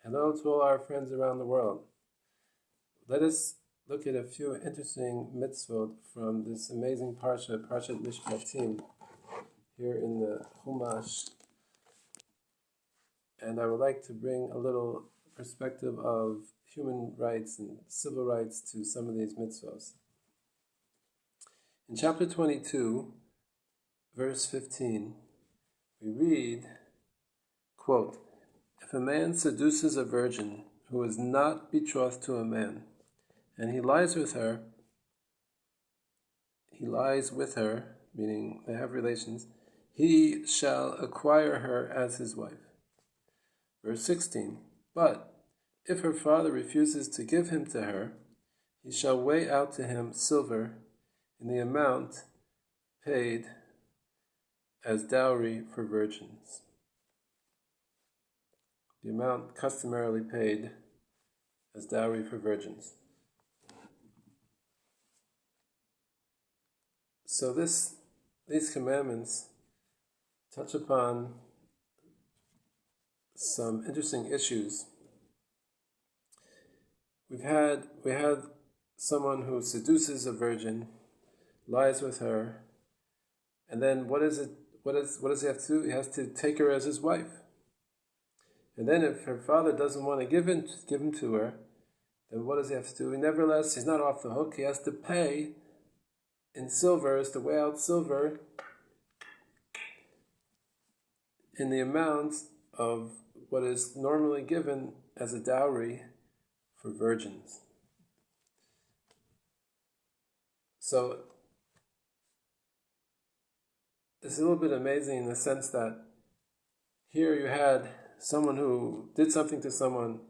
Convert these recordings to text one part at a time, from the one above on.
Hello to all our friends around the world. Let us look at a few interesting mitzvot from this amazing Parshat Mishpatim, here in the Chumash. And I would like to bring a little perspective of human rights and civil rights to some of these mitzvot. In chapter 22, verse 15, we read, quote, "If a man seduces a virgin who is not betrothed to a man, and he lies with her, meaning they have relations, he shall acquire her as his wife." Verse 16, "But if her father refuses to give him to her, he shall weigh out to him silver in the amount paid as dowry for virgins." The amount customarily paid as dowry for virgins. So these commandments touch upon some interesting issues. We had someone who seduces a virgin, lies with her, and then what does he have to do? He has to take her as his wife. And then if her father doesn't want to give him to her, then what does he have to do? Nevertheless, he's not off the hook. He has to pay in silver, is to weigh out silver in the amount of what is normally given as a dowry for virgins. So it's a little bit amazing in the sense that here you had someone who did something to someone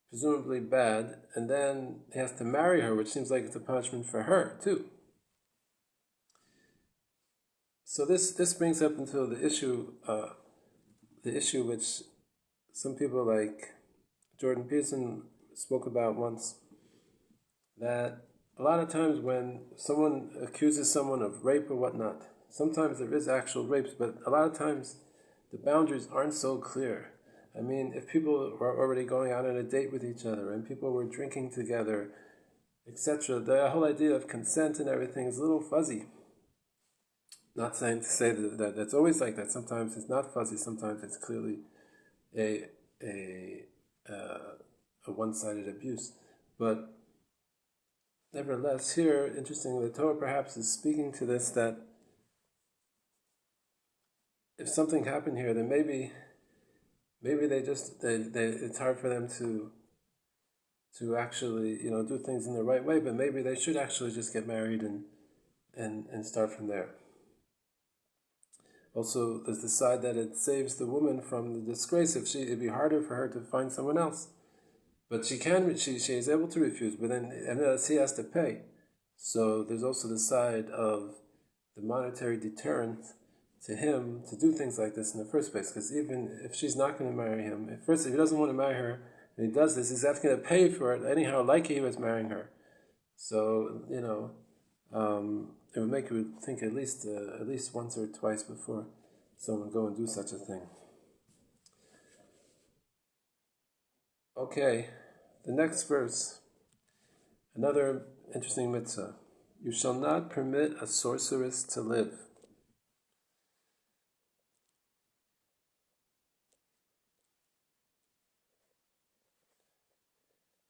presumably bad, and then he has to marry her, which seems like it's a punishment for her too. So this brings up into the issue which some people like Jordan Peterson spoke about once, that a lot of times when someone accuses someone of rape or whatnot, sometimes there is actual rapes, but a lot of times the boundaries aren't so clear. I mean, if people are already going out on a date with each other and people were drinking together, etc., the whole idea of consent and everything is a little fuzzy. Not saying to say that that's always like that. Sometimes it's not fuzzy. Sometimes it's clearly a one-sided abuse. But nevertheless, here, interestingly, the Torah perhaps is speaking to this, that if something happened here, then maybe it's hard for them to actually do things in the right way, but maybe they should actually just get married and start from there. Also, there's the side that it saves the woman from the disgrace. It'd be harder for her to find someone else, but she is able to refuse, but then he has to pay. So there's also the side of the monetary deterrent to him to do things like this in the first place. Because even if she's not going to marry him, if he doesn't want to marry her and he does this, he's actually going to pay for it anyhow, like he was marrying her. So it would make you think at least once or twice before someone would go and do such a thing. Okay, the next verse, another interesting mitzvah. You shall not permit a sorceress to live.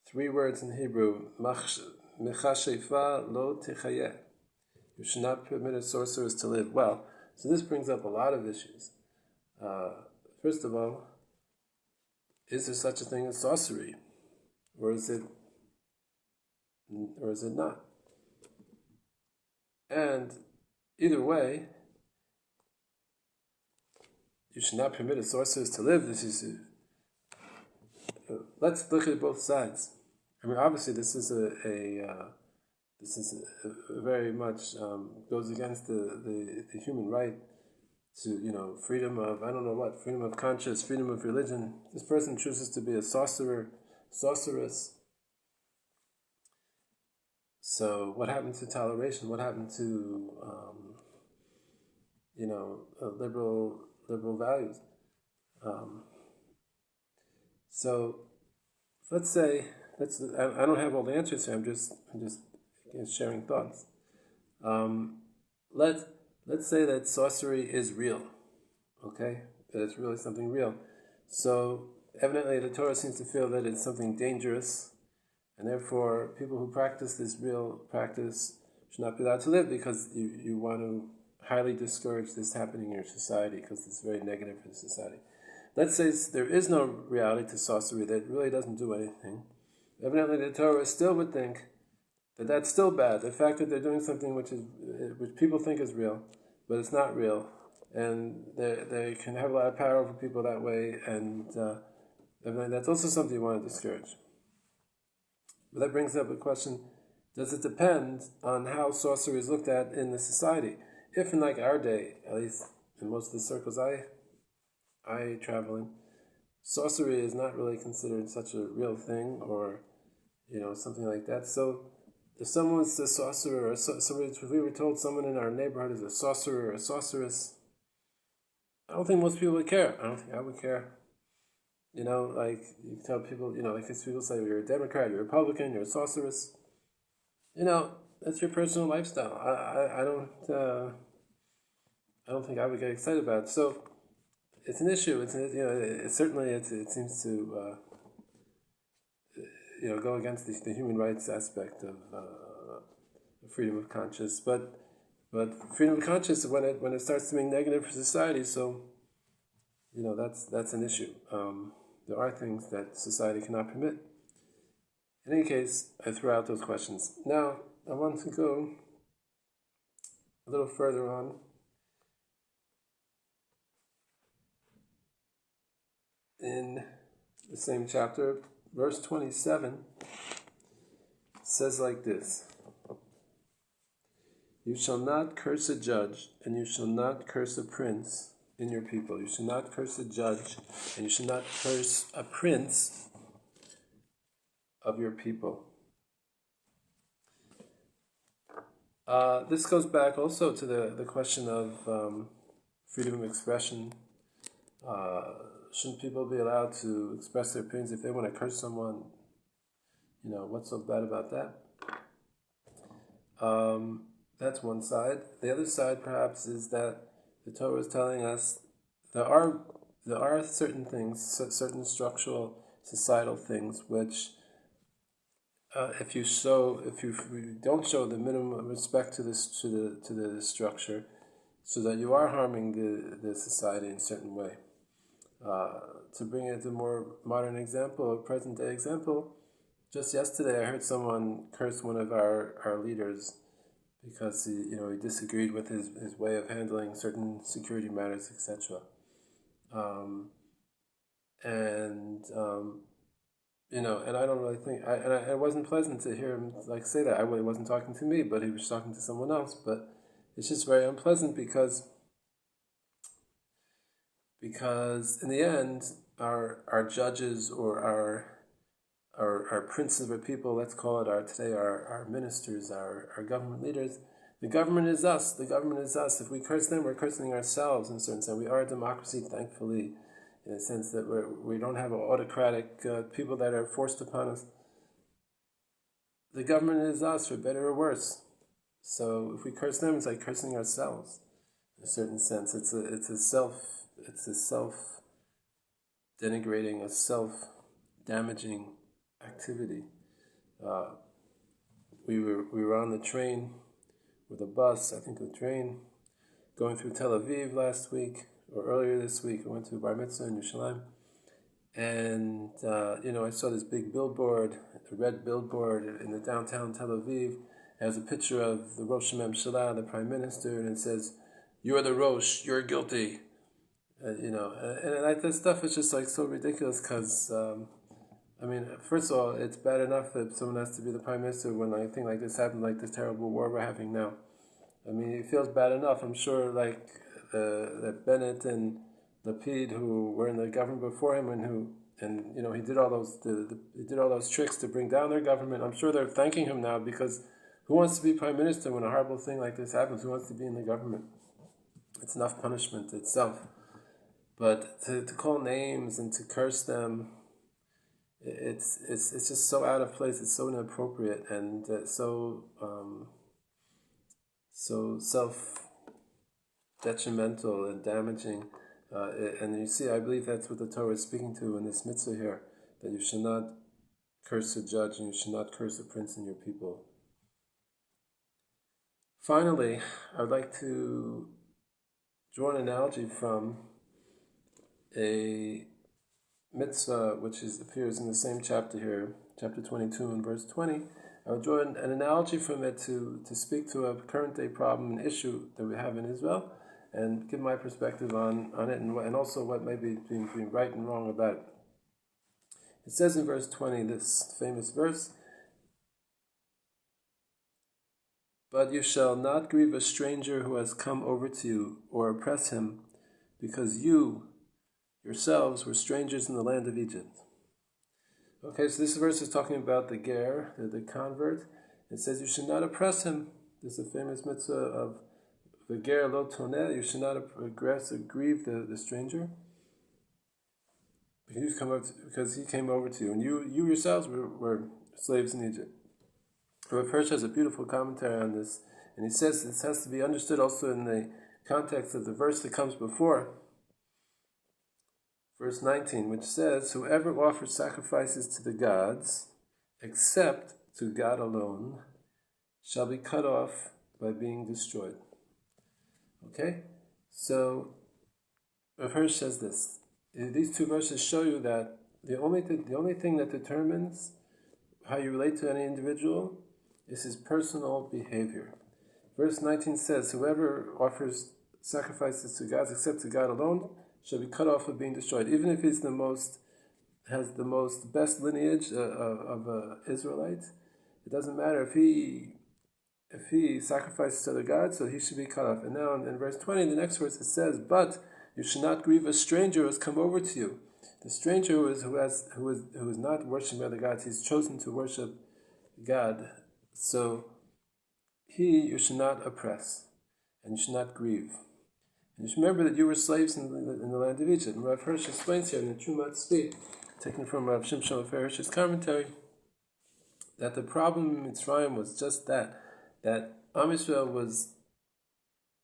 Three words in Hebrew, mechashefa lo tichayeh. You should not permit a sorceress to live. Well, so this brings up a lot of issues. First of all, is there such a thing as sorcery? Or is it not? And either way, you should not permit a sorceress to live. Let's look at both sides. I mean, obviously, this is very much goes against the human right to freedom of freedom of conscience, freedom of religion. This person chooses to be a sorceress. So what happened to toleration? What happened to liberal values? So let's say I don't have all the answers here. I'm just sharing thoughts. Let let's say that sorcery is real, okay? That it's really something real. So evidently, the Torah seems to feel that it's something dangerous, and therefore, people who practice this real practice should not be allowed to live because you want to highly discourage this happening in your society because it's very negative for the society. Let's say there is no reality to sorcery, that it really doesn't do anything. Evidently, the Torah still would think that that's still bad. The fact that they're doing something which people think is real, but it's not real, and they can have a lot of power over people that way, and that's also something you want to discourage. But that brings up a question: does it depend on how sorcery is looked at in the society? If in like our day, at least in most of the circles I travel in, sorcery is not really considered such a real thing, or something like that. So if someone's a sorcerer, or if we were told someone in our neighborhood is a sorcerer or a sorceress, I don't think most people would care. I don't think I would care. Like you tell people, like these people say, you're a Democrat, you're a Republican, you're a sorceress. That's your personal lifestyle. I don't think I would get excited about it. So it's an issue. It seems to go against the human rights aspect of freedom of conscience. But freedom of conscience, when it starts to be negative for society, so that's an issue. There are things that society cannot permit. In any case, I threw out those questions. Now I want to go a little further on. In the same chapter, verse 27 says like this: "You shall not curse a judge, and you shall not curse a prince in your people." You should not curse a judge, and you should not curse a prince of your people. This goes back also to the question of freedom of expression. Shouldn't people be allowed to express their opinions if they want to curse someone? What's so bad about that? That's one side. The other side, perhaps, is that the Torah is telling us there are certain things, certain structural, societal things, which if you don't show the minimum respect to the structure, so that you are harming the society in a certain way. To bring it to a more modern example, a present day example, just yesterday I heard someone curse one of our leaders because he disagreed with his way of handling certain security matters, etc. And I don't really think it wasn't pleasant to hear him say that. He wasn't talking to me, but he was talking to someone else. But it's just very unpleasant because in the end, our judges or our princes of people, let's call it our ministers, our government leaders. The government is us. The government is us. If we curse them, we're cursing ourselves in a certain sense. We are a democracy, thankfully, in a sense that we don't have autocratic people that are forced upon us. The government is us, for better or worse. So if we curse them, it's like cursing ourselves, in a certain sense. It's a self denigrating, a self damaging activity. We were on the train with a bus, I think the train, going through Tel Aviv last week, or earlier this week. I went to Bar Mitzvah in Yerushalayim, and I saw this big billboard, a red billboard in the downtown Tel Aviv. It has a picture of the Rosh Hashanah, the Prime Minister, and it says, "You're the Rosh, you're guilty." And that stuff is just so ridiculous because, first of all, it's bad enough that someone has to be the Prime Minister when a thing like this happened, like this terrible war we're having now. It feels bad enough. I'm sure that Bennett and Lapid, who were in the government before him, he did all those tricks to bring down their government. I'm sure they're thanking him now, because who wants to be Prime Minister when a horrible thing like this happens? Who wants to be in the government? It's enough punishment itself. But to call names and to curse them, it's just so out of place. It's so inappropriate and so self detrimental and damaging. And you see, I believe that's what the Torah is speaking to in this mitzvah here, that you should not curse a judge and you should not curse a prince in your people. Finally, I would like to draw an analogy from a mitzvah which appears in the same chapter here, chapter 22 and verse 20. I would draw an analogy from it to speak to a current day problem and issue that we have in Israel and give my perspective on it and also what may be being right and wrong about it. It says in verse 20, this famous verse, "But you shall not grieve a stranger who has come over to you or oppress him, because you yourselves were strangers in the land of Egypt." Okay, so this verse is talking about the ger, the convert. It says you should not oppress him. This is a famous mitzvah of the ger lo toneh. You should not aggress or grieve the stranger because he came over to you, and you yourselves were slaves in Egypt. Rav Hirsch has a beautiful commentary on this, and he says this has to be understood also in the context of the verse that comes before, verse 19, which says, "Whoever offers sacrifices to the gods, except to God alone, shall be cut off by being destroyed." Okay? So, Rav Hirsch says this. These two verses show you that the only thing that determines how you relate to any individual is his personal behavior. Verse 19 says, "Whoever offers sacrifices to gods except to God alone shall be cut off of being destroyed." Even if he's has the best lineage of Israelites, it doesn't matter if he sacrifices to other gods, so he should be cut off. And now in verse 20, the next verse, it says, "But you should not grieve a stranger who has come over to you." The stranger who is not worshiping other gods, he's chosen to worship God. So you should not oppress, and you should not grieve. And you should remember that you were slaves in the land of Egypt. And Rav Hirsch explains here in the Trumat Tzvi, taken from Rav Shimshon Hirsch's commentary, that the problem in Mitzrayim was just that Am Yisrael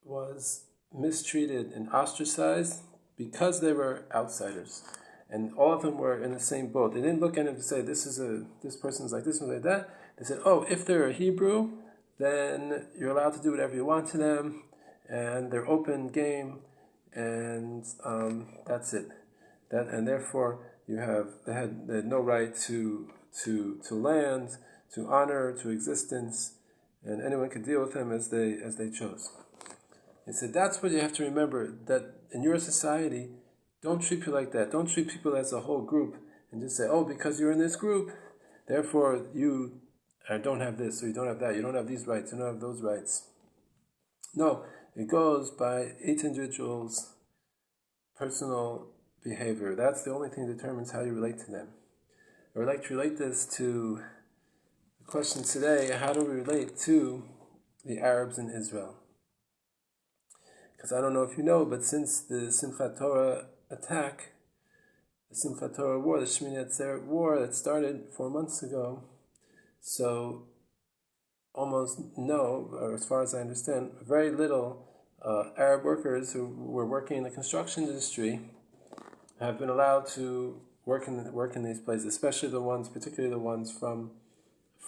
was mistreated and ostracized because they were outsiders. And all of them were in the same boat. They didn't look at him to say, this person's like this one like that. They said, if they're a Hebrew, then you're allowed to do whatever you want to them, and they're open game, and that's it. And therefore they had no right to land, to honor, to existence, and anyone could deal with them as they chose. He said that's what you have to remember, that in your society, don't treat people like that. Don't treat people as a whole group and just say, because you're in this group, therefore you don't have this, or you don't have that, you don't have these rights, you don't have those rights. No, it goes by each individual's personal behavior. That's the only thing that determines how you relate to them. I would like to relate this to the question today: how do we relate to the Arabs in Israel? Because I don't know if you know, but since the Simchat Torah attack, the Simchat Torah war, the Shmini Atzeret war that started 4 months ago, so almost no, or as far as I understand, very little Arab workers who were working in the construction industry have been allowed to work in these places, especially particularly the ones from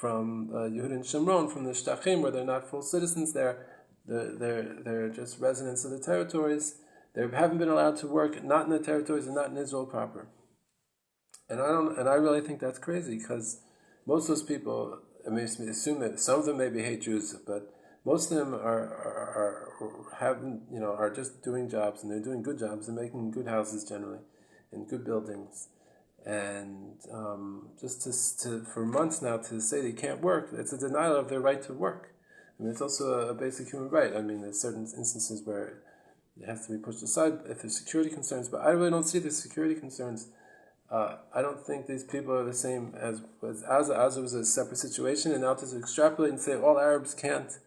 Yehud and Shomron, from the Shtachim, where they're not full citizens there. They're just residents of the territories. They haven't been allowed to work, not in the territories and not in Israel proper. And I really think that's crazy, because most of those people, I mean, assume that some of them maybe hate Jews, but most of them are just doing jobs, and they're doing good jobs and making good houses generally, and good buildings. And just for months now to say they can't work, it's a denial of their right to work. I mean, it's also a basic human right. I mean, there's certain instances where it has to be pushed aside if there's security concerns, but I really don't see the security concerns. I don't think these people are the same as Gaza. Gaza was a separate situation, and now to extrapolate and say all Arabs can't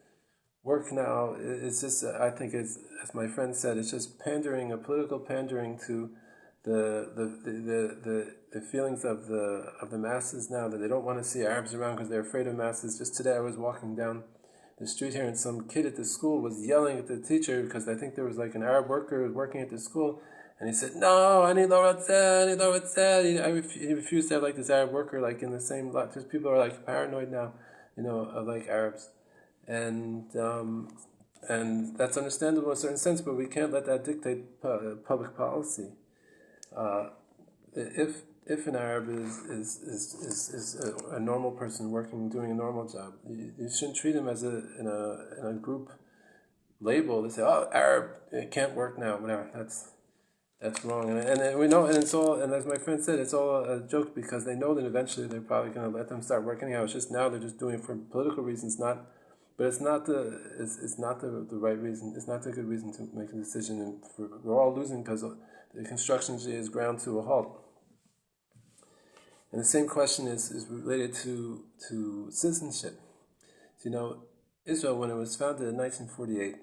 work now, it's just, I think it's, as my friend said, it's just a political pandering to the feelings of the masses now, that they don't want to see Arabs around because they're afraid of masses. Just today, I was walking down the street here, and some kid at the school was yelling at the teacher because I think there was like an Arab worker working at the school, and he said, "No, I need lo ratzeh, I need lo ratzeh." He refused to have like this Arab worker like in the same lot. Just people are like paranoid now, of like Arabs, and that's understandable in a certain sense, but we can't let that dictate public policy. If an Arab is a normal person doing a normal job, you shouldn't treat him as in a group label. They say, "Oh, Arab, it can't work now." Whatever. That's wrong, and we know, and it's all. And as my friend said, it's all a joke because they know that eventually they're probably going to let them start working anyhow. It's just now they're just doing it for political reasons, not. But it's not the right reason. It's not the good reason to make a decision. And we're all losing because the construction is ground to a halt. And the same question is related to citizenship. Israel, when it was founded in 1948,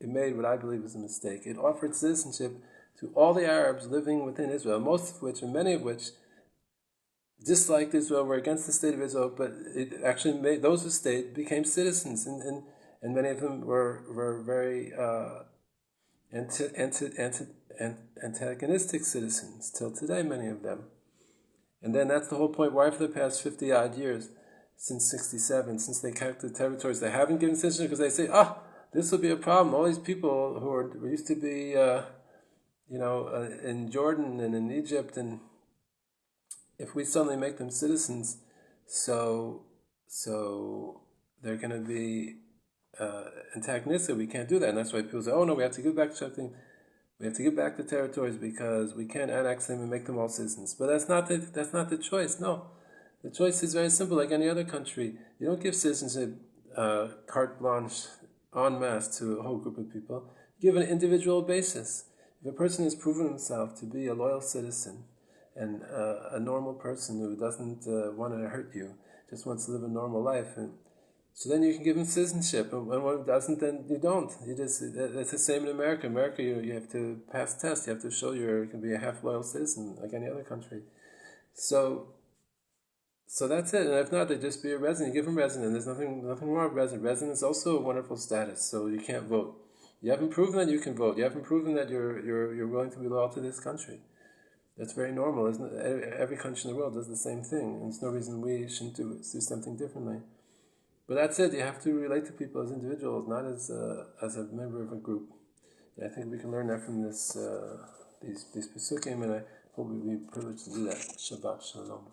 it made what I believe was a mistake. It offered citizenship to all the Arabs living within Israel, most of which, and many of which, disliked Israel, were against the state of Israel, but it actually made those who stayed became citizens, and many of them were very antagonistic citizens till today, many of them. And then that's the whole point. Why for the past 50 odd years, since 1967, since they kept the territories, they haven't given citizenship because they say, this will be a problem. All these people who used to be, in Jordan and in Egypt, and if we suddenly make them citizens, so they're going to be antagonistic. We can't do that, and that's why people say, "Oh no, we have to give back something. We have to give back the territories because we can't annex them and make them all citizens." But that's not the choice. No, the choice is very simple. Like any other country, you don't give citizenship carte blanche en masse to a whole group of people. You give an individual basis. If a person has proven himself to be a loyal citizen and a normal person who doesn't want to hurt you, just wants to live a normal life, and so then you can give him citizenship, and when one doesn't, then you don't. It's the same in America. America, you have to pass tests. You have to show you can be a half loyal citizen like any other country. So that's it. And if not, they just be a resident. You give them resident. There's nothing wrong with resident. Resident is also a wonderful status. So you can't vote. You haven't proven that you can vote. You haven't proven that you're willing to be loyal to this country. That's very normal, isn't it? Every country in the world does the same thing, and there's no reason we shouldn't do something differently. But that's it. You have to relate to people as individuals, not as a member of a group. And I think we can learn that from these pesukim, and I hope we'll be privileged to do that. Shabbat shalom.